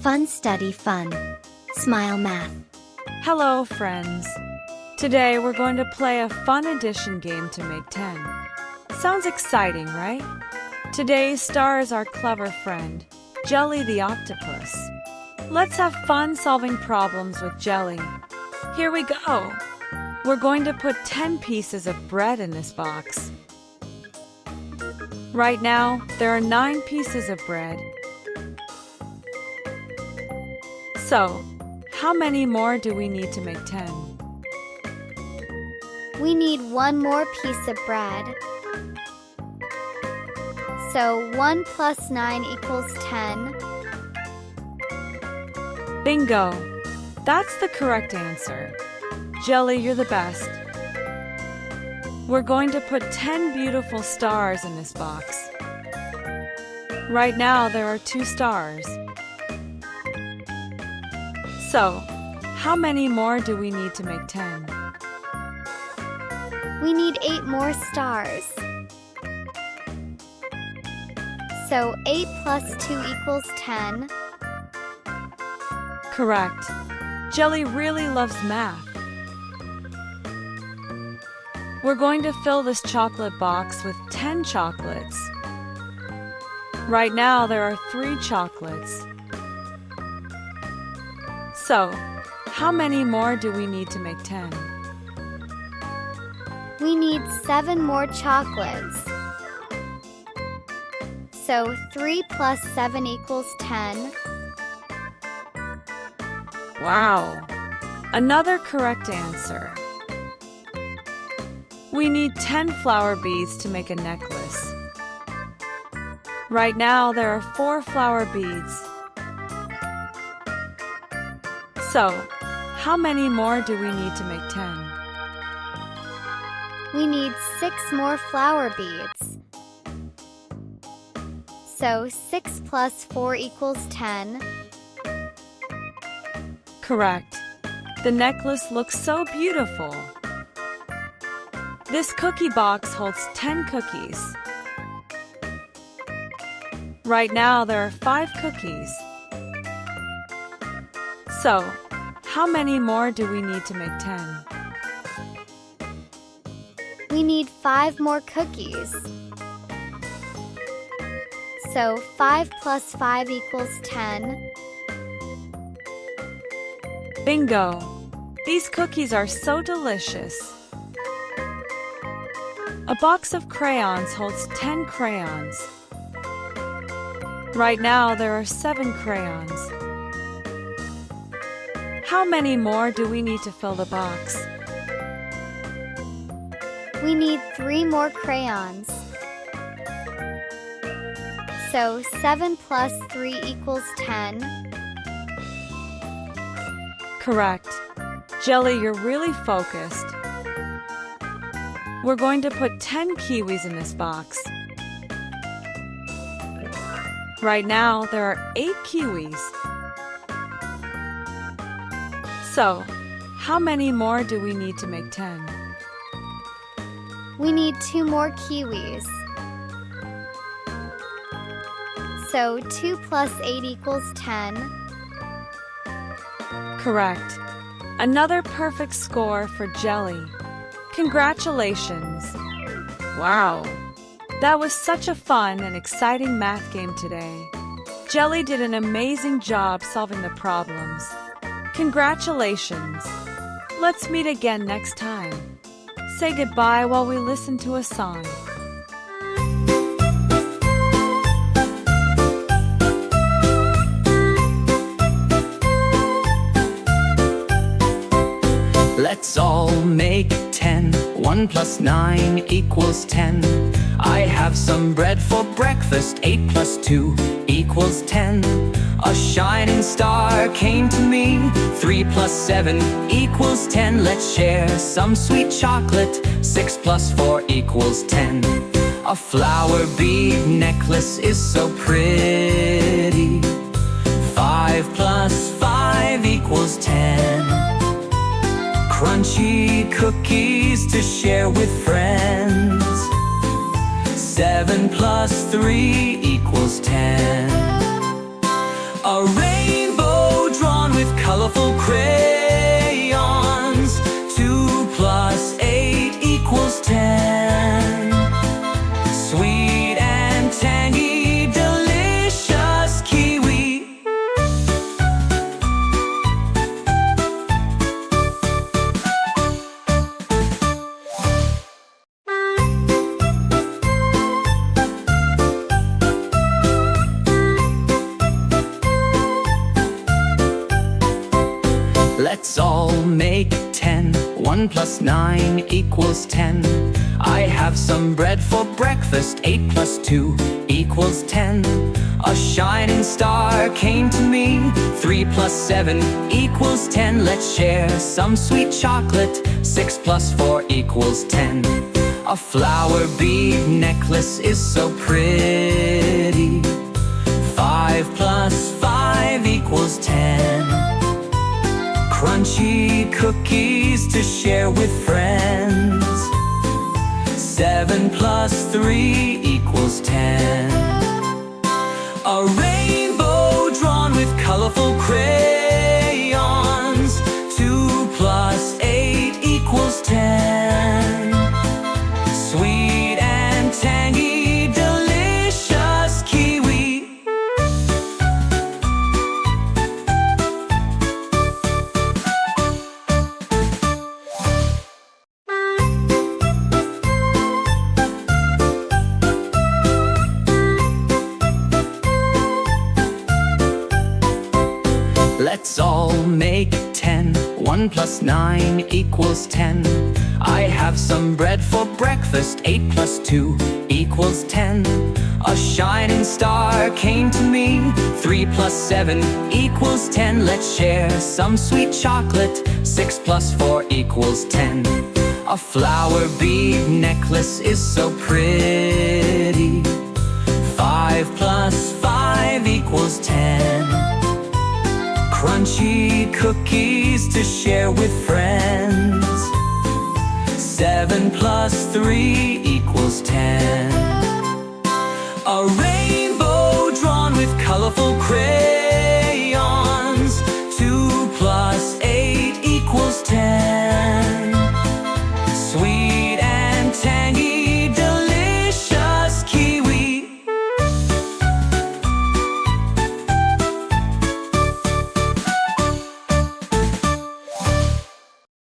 Fun study fun. Smile math. Hello, friends. Today we're going to play a fun addition game to make 10. Sounds exciting, right? Today's star is our clever friend, Jelly the Octopus. Let's have fun solving problems with Jelly. Here we go. We're going to put 10 pieces of bread in this box. Right now, there are 9 pieces of bread. So, how many more do we need to make 10? We need one more piece of bread. So 1 plus 9 equals 10. Bingo! That's the correct answer. Jelly, you're the best. We're going to put 10 beautiful stars in this box. Right now, there are 2 stars. So, how many more do we need to make 10? We need 8 more stars. So 8 plus 2 equals 10. Correct. Jelly really loves math. We're going to fill this chocolate box with 10 chocolates. Right now, there are 3 chocolates. So, how many more do we need to make 10? We need 7 more chocolates. So 3 plus 7 equals 10. Wow! Another correct answer. We need 10 flower beads to make a necklace. Right now, there are 4 flower beads. So, how many more do we need to make 10? We need 6 more flower beads. So 6 plus 4 equals 10. Correct. The necklace looks so beautiful. This cookie box holds 10 cookies. Right now, there are 5 cookies. So, how many more do we need to make 10? We need 5 more cookies. So 5 plus 5 equals 10. Bingo! These cookies are so delicious. A box of crayons holds 10 crayons. Right now, there are 7 crayons. How many more do we need to fill the box? We need 3 more crayons. So 7 plus 3 equals 10. Correct. Jelly, you're really focused. We're going to put 10 kiwis in this box. Right now, there are 8 kiwis. So, how many more do we need to make 10? We need 2 more kiwis. So 2 plus 8 equals 10. Correct. Another perfect score for Jelly. Congratulations! Wow! That was such a fun and exciting math game today. Jelly did an amazing job solving the problems. Congratulations! Let's meet again next time. Say goodbye while we listen to a song. Let's all make 10. 1 plus 9 equals 10. I have some bread for breakfast. 8 plus 2 equals 10. A shining star came to me. 3 plus 7 equals 10. Let's share some sweet chocolate. 6 plus 4 equals 10. A flower bead necklace is so pretty. 5 plus 5 equals 10. Crunchy cookies to share with friends. 7 plus 3 equals 10. A rainbow colorful crayons. 2 plus 8 equals 10. Sweet and tangy, delicious kiwi. Let's all make 10. 1 plus 9 equals 10. I have some bread for breakfast. 8 plus 2 equals 10. A shining star came to me. 3 plus 7 equals 10. Let's share some sweet chocolate. 6 plus 4 equals 10. A flower bead necklace is so pretty. 5 plus 5 equals 10. Crunchy cookies to share with friends. 7 plus 3 equals 10. A rainbow drawn with colorful crayons. 2 plus 8 equals 10. Sweet and tangy, delicious kiwi. Let's all make 10. 1 plus 9 equals 10. I have some bread for breakfast. 8 plus 2 equals 10. A shining star came to me. 3 plus 7 equals 10. Let's share some sweet chocolate. 6 plus 4 equals 10. A flower bead necklace is so pretty. 5 plus 5 equals 10. Crunchy cookies to share with friends. 7 plus 3 equals 10.